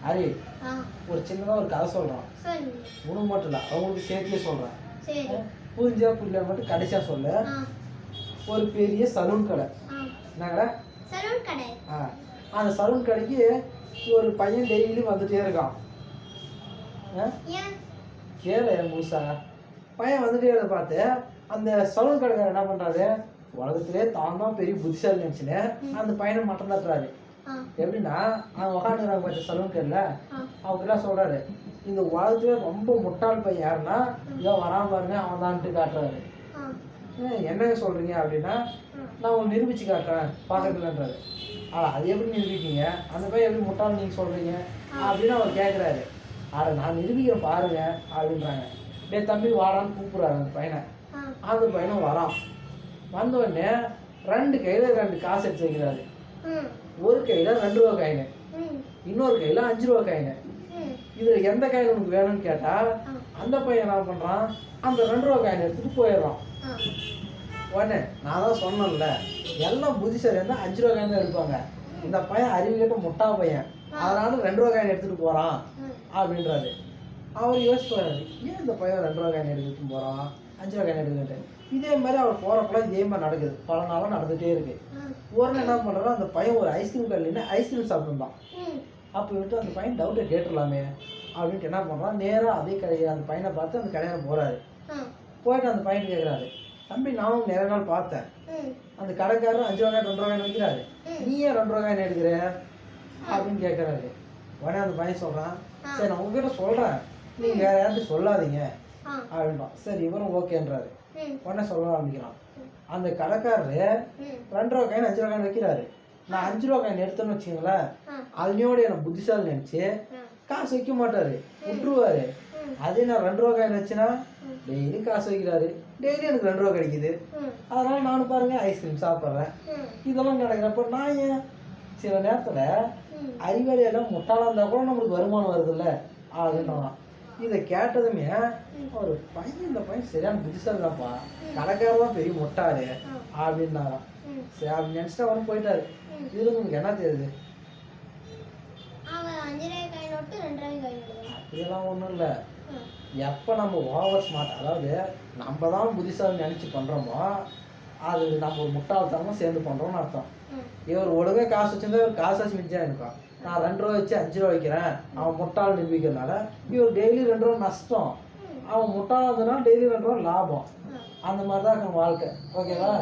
ஹரி ஒரு சின்னதாக ஒரு கதை சொல்கிறான். உனக்கு மட்டும் இல்லை, அவங்களுக்கு சேர்த்தே சொல்கிறேன். புரிஞ்சா புரியல மட்டும் கடைசியாக சொல்ல. ஒரு பெரிய சலூன் கடை. என்ன கடை? சலூன் கடை. அந்த சலூன் கடைக்கு ஒரு பையன் டெய்லி வந்துட்டே இருக்கான். கேளு முழுசா. பையன் வந்துட்டே இருக்க பார்த்து அந்த சலூன் கடைக்காரர் என்ன பண்ணுறாரு, உலகத்திலே தான் தான் பெரிய புத்திசாலி நினச்சின்னு அந்த பையனை மட்டம் தட்டுறாரு. எப்படின்னா அவன் உக்காந்துறாங்க பார்த்து சலூன் கடையில் அவங்கெல்லாம் சொல்கிறாரு, இந்த உலகத்திலே ரொம்ப முட்டாள் பையன் யாருன்னா ஏன் வராமல் பாருங்க அவன் தான்ட்டு காட்டுறாரு. என்னங்க சொல்கிறீங்க அப்படின்னா, நான் உங்களை நிரூபித்து காட்டுறேன் பார்க்கறதுலன்றாரு. அது எப்படி நிரூபிக்கீங்க, அந்த பையன் எப்படி முட்டாள் நீங்கள் சொல்கிறீங்க அப்படின்னு அவர் கேட்குறாரு. நான் நிரூபிக்கிறேன் பாருங்க அப்படின்றாங்க. டே தம்பி வாடான்னு கூப்பிட்றாரு அந்த பையனை. அந்த பையனும் வரான். வந்தோடனே 2 கையில் 2 காசு எடுத்து வைக்கிறாரு. ஒரு கையில் 2 ரூபா காயினு, இன்னொரு கையில் 5 ரூபா காயினு. இதில் எந்த காயின் உனக்கு வேணும்னு கேட்டால் அந்த பையன் என்ன பண்ணுறான், அந்த 2 ரூபா காயின் எடுத்துகிட்டு போயிடுறான். உடனே நான் தான் சொன்னேன்ல, எல்லாம் புத்திசாலி இருந்தால் 5 ரூபா காயின் தான் எடுப்பாங்க. இந்த பையன் அறிவு கேட்ட முட்டா பையன், அதனால 2 ரூபா காயின் எடுத்துகிட்டு போகிறான் அப்படின்றாரு. அவர் யோசிப்பாரு, ஏன் இந்த பையன் 2 ரூபா காயின் எடுத்துகிட்டு போகிறான், 5 ரூபா காயின் எடுத்துக்கிட்டு. இதே மாதிரி அவர் போகிறப்பெல்லாம் இதே மாதிரி நடக்குது, பல நாளாக நடந்துகிட்டே இருக்கு. ஒரு நாள் என்ன பண்ணுறோம், அந்த பையன் ஒரு ஐஸ்கிரீம் கடையில ஐஸ்கிரீம் சாப்பிட்டுருந்தான். அப்போ விட்டு அந்த பையன் டவுட்டை கேட்டுடலாமே அப்படின்ட்டு என்ன பண்ணுறான், நேராக அதே கடையை அந்த பையனை பார்த்து அந்த கடையில் போகிறாரு. போயிட்டு அந்த பையன் கேட்குறாரு, தம்பி நானும் நிறைய நாள் பார்த்தேன், அந்த கடைக்காரர் 5 ரூபா காயின் 2 ரூபா காயின் வைக்கிறாரு, நீ ஏன் 2 ரூபா காயின் எடுக்கிற அப்படின்னு கேட்குறாரு. உடனே அந்த பையன் சொல்கிறான், சரி நான் உங்ககிட்ட சொல்கிறேன், நீங்கள் வேறு யார்கிட்ட சொல்லாதீங்க அப்படின்பான். சரி இவரும் ஓகேன்றாரு. உடனே சொல்ல ஆரம்பிக்கிறான். அந்த கடைக்காரரு 2 ரூபா காயின் 5 ரூபா காயின் வைக்கிறாரு. நான் 5 ரூபா காயின் எடுத்தேன்னு வச்சுங்களேன், அதனோட எனக்கு புத்திசாலி நினச்சி காசு வைக்க மாட்டாரு, விட்டுருவாரு. அதே நான் 2 ரூபா காயின் வச்சுன்னா டெய்லி காசு வைக்கிறாரு, டெய்லி எனக்கு 2 ரூபா கிடைக்குது, அதனால நானும் பாருங்க ஐஸ்கிரீம் சாப்பிட்றேன். இதெல்லாம் கிடைக்கிறப்ப நான் ஏன் சில நேரத்தில் அறிவாளியெல்லாம் முட்டாளாக இருந்தால் கூட நம்மளுக்கு வருமானம் வருதுல்ல அப்படின்னா. இதை கேட்டதுமே ஒரு பையன், இந்த பையன் சரியான புத்திசாலி தான்ப்பா, கடைக்காரர் தான் பெரிய முட்டாரு அப்படின்னாராம். சரி அப்படி நினச்சிட்டு அவரும் போயிட்டாரு. இதுல உங்களுக்கு என்ன தெரியுது? அப்படியெல்லாம் ஒன்றும் இல்லை. எப்போ நம்ம ஓவர் ஸ்மார்ட், அதாவது நம்ம தான் புத்திசாலி நினச்சி பண்ணுறோமோ அது நம்ம ஒரு முட்டாள்தனமும் சேர்ந்து பண்ணுறோம்னு அர்த்தம். இவர் ஒழுங்காக காசு வச்சுருந்தா இவர் காசு வச்சு மிச்சம் இருக்கான். நான் 2 ரூபா வச்சு 5 ரூபா வைக்கிறேன், அவன் முட்டாள் நிரூபிக்கிறதுனால இவர் டெய்லி 2 ரூபா நஷ்டம், அவன் முட்டாள் இருந்ததுனால டெய்லி 2 ரூபா லாபம். அந்த மாதிரி தான் இருக்கும் வாழ்க்கை. ஓகேவா?